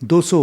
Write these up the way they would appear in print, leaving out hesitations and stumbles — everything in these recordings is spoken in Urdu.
200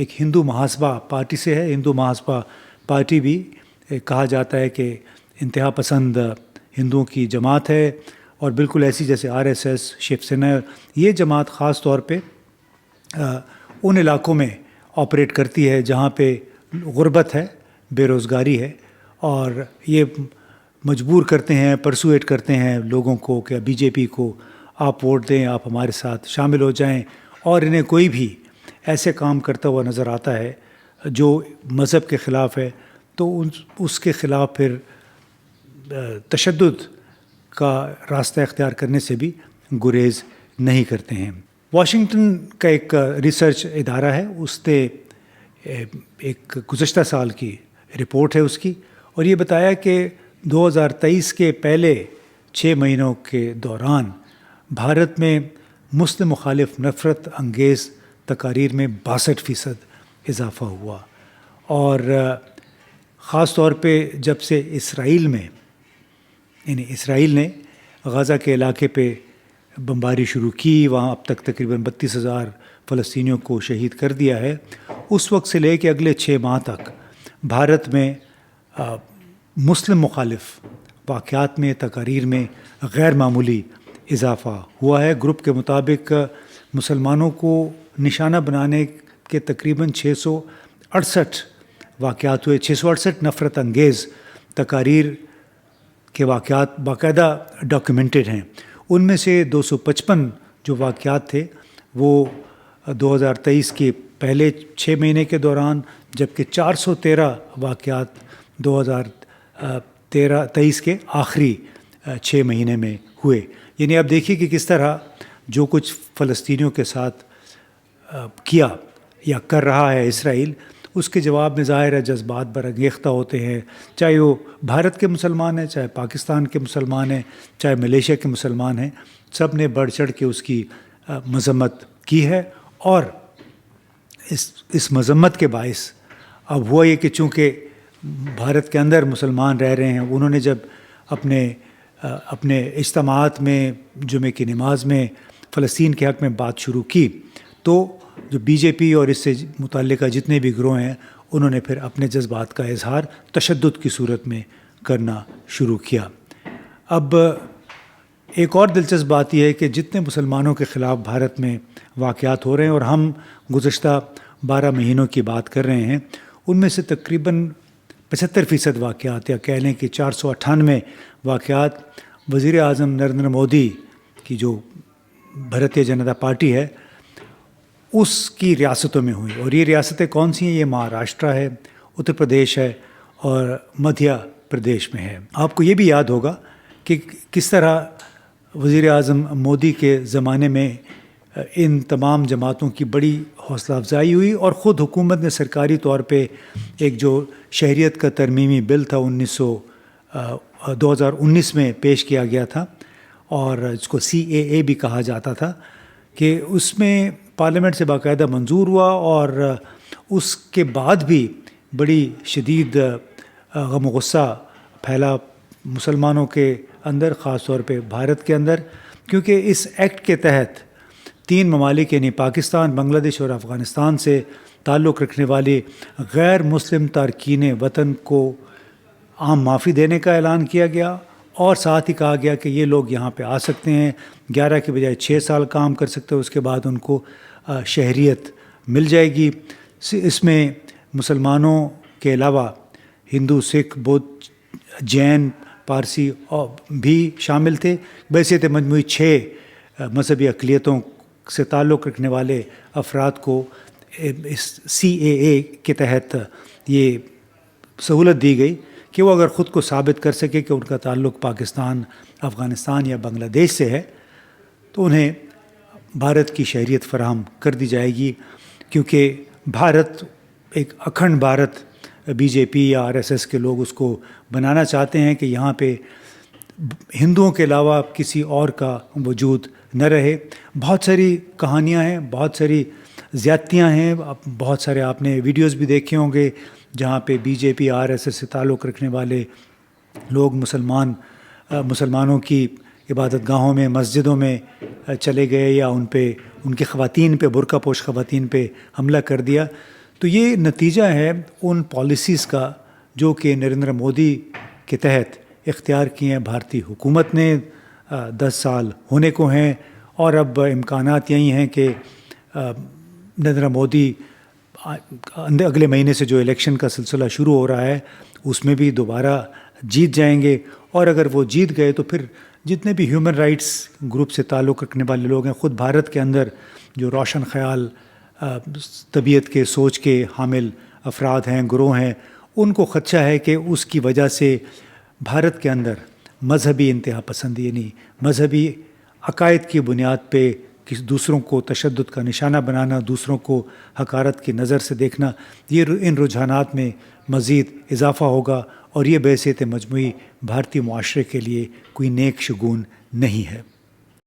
ایک ہندو محاسبہ پارٹی سے ہے. ہندو محاسبہ پارٹی بھی کہا جاتا ہے کہ انتہا پسند ہندوؤں کی جماعت ہے، اور بالکل ایسی جیسے RSS، شیو سینا، یہ جماعت خاص طور پہ ان علاقوں میں آپریٹ کرتی ہے جہاں پہ غربت ہے، بے روزگاری ہے، اور یہ مجبور کرتے ہیں، پرسویٹ کرتے ہیں لوگوں کو کہ BJP کو آپ ووٹ دیں، آپ ہمارے ساتھ شامل ہو جائیں. اور انہیں کوئی بھی ایسے کام کرتا ہوا نظر آتا ہے جو مذہب کے خلاف ہے تو اس کے خلاف پھر تشدد کا راستہ اختیار کرنے سے بھی گریز نہیں کرتے ہیں. واشنگٹن کا ایک ریسرچ ادارہ ہے، اس نے ایک گزشتہ سال کی رپورٹ ہے اس کی، اور یہ بتایا کہ 2023 کے پہلے 6 مہینوں کے دوران بھارت میں مسلم مخالف نفرت انگیز تقاریر میں 62% اضافہ ہوا. اور خاص طور پہ جب سے اسرائیل نے غزہ کے علاقے پہ بمباری شروع کی، وہاں اب تک تقریباً 32,000 فلسطینیوں کو شہید کر دیا ہے، اس وقت سے لے کے اگلے 6 ماہ تک بھارت میں مسلم مخالف واقعات میں، تقاریر میں غیر معمولی اضافہ ہوا ہے. گروپ کے مطابق مسلمانوں کو نشانہ بنانے کے تقریباً 668 واقعات ہوئے. 668 نفرت انگیز تقاریر کے واقعات باقاعدہ ڈاکیومنٹڈ ہیں. ان میں سے 255 جو واقعات تھے وہ 2023 کے پہلے 6 مہینے کے دوران، جبکہ 413 واقعات 2023 کے آخری 6 مہینے میں ہوئے. یعنی اب دیکھیے کہ کس طرح جو کچھ فلسطینیوں کے ساتھ کیا یا کر رہا ہے اسرائیل، اس کے جواب میں ظاہر ہے جذبات برانگیختہ ہوتے ہیں، چاہے وہ بھارت کے مسلمان ہیں، چاہے پاکستان کے مسلمان ہیں، چاہے ملیشیا کے مسلمان ہیں، سب نے بڑھ چڑھ کے اس کی مذمت کی ہے. اور اس مذمت کے باعث اب ہوا یہ کہ چونکہ بھارت کے اندر مسلمان رہ رہے ہیں، انہوں نے جب اپنے اجتماعات میں جمعے کی نماز میں فلسطین کے حق میں بات شروع کی، تو جو BJP اور اس سے متعلقہ جتنے بھی گروہ ہیں انہوں نے پھر اپنے جذبات کا اظہار تشدد کی صورت میں کرنا شروع کیا. اب ایک اور دلچسپ بات یہ ہے کہ جتنے مسلمانوں کے خلاف بھارت میں واقعات ہو رہے ہیں، اور ہم گزشتہ 12 مہینوں کی بات کر رہے ہیں، ان میں سے تقریباً 75% واقعات، یا کہہ لیں کہ 498 واقعات وزیر اعظم نریندر مودی کی جو بھارتیہ جنتا پارٹی ہے اس کی ریاستوں میں ہوئی. اور یہ ریاستیں کون سی ہیں؟ یہ مہاراشٹرا ہے، اتر پردیش ہے، اور مدھیہ پردیش میں ہے. آپ کو یہ بھی یاد ہوگا کہ کس طرح وزیر اعظم مودی کے زمانے میں ان تمام جماعتوں کی بڑی حوصلہ افزائی ہوئی، اور خود حکومت نے سرکاری طور پہ ایک جو شہریت کا ترمیمی بل تھا 2019 میں پیش کیا گیا تھا، اور اس کو CAA بھی کہا جاتا تھا، کہ اس میں پارلیمنٹ سے باقاعدہ منظور ہوا، اور اس کے بعد بھی بڑی شدید غم و غصہ پھیلا مسلمانوں کے اندر، خاص طور پہ بھارت کے اندر، کیونکہ اس ایکٹ کے تحت 3 ممالک یعنی پاکستان، بنگلہ دیش اور افغانستان سے تعلق رکھنے والے غیر مسلم تارکین وطن کو عام معافی دینے کا اعلان کیا گیا، اور ساتھ ہی کہا گیا کہ یہ لوگ یہاں پہ آ سکتے ہیں، 11 کے بجائے 6 سال کام کر سکتے ہیں، اس کے بعد ان کو شہریت مل جائے گی. اس میں مسلمانوں کے علاوہ ہندو، سکھ، بدھ، جین، پارسی بھی شامل تھے. بحیثیت مجموعی 6 مذہبی اقلیتوں سے تعلق رکھنے والے افراد کو اس CAA کے تحت یہ سہولت دی گئی کہ وہ اگر خود کو ثابت کر سکے کہ ان کا تعلق پاکستان، افغانستان یا بنگلہ دیش سے ہے، تو انہیں بھارت کی شہریت فراہم کر دی جائے گی. کیونکہ بھارت ایک اکھنڈ بھارت BJP یا RSS کے لوگ اس کو بنانا چاہتے ہیں کہ یہاں پہ ہندوؤں کے علاوہ کسی اور کا وجود نہ رہے. بہت ساری کہانیاں ہیں، بہت ساری زیادتیاں ہیں، بہت سارے آپ نے ویڈیوز بھی دیکھے ہوں گے جہاں پہ BJP RSS سے تعلق رکھنے والے لوگ مسلمانوں کی عبادت گاہوں میں، مسجدوں میں چلے گئے، یا ان کی خواتین پہ، برقع پوش خواتین پہ حملہ کر دیا. تو یہ نتیجہ ہے ان پالیسیز کا جو کہ نریندر مودی کے تحت اختیار کیے ہیں بھارتی حکومت نے. 10 سال ہونے کو ہیں اور اب امکانات یہی ہیں کہ نریندر مودی اگلے مہینے سے جو الیکشن کا سلسلہ شروع ہو رہا ہے اس میں بھی دوبارہ جیت جائیں گے. اور اگر وہ جیت گئے تو پھر جتنے بھی ہیومن رائٹس گروپ سے تعلق رکھنے والے لوگ ہیں، خود بھارت کے اندر جو روشن خیال طبیعت کے سوچ کے حامل افراد ہیں، گروہ ہیں، ان کو خدشہ ہے کہ اس کی وجہ سے بھارت کے اندر مذہبی انتہا پسندی، یعنی مذہبی عقائد کی بنیاد پہ دوسروں کو تشدد کا نشانہ بنانا، دوسروں کو حقارت کی نظر سے دیکھنا، یہ ان رجحانات میں مزید اضافہ ہوگا اور یہ بحیثیت مجموعی بھارتی معاشرے کے لیے کوئی نیک شگون نہیں ہے.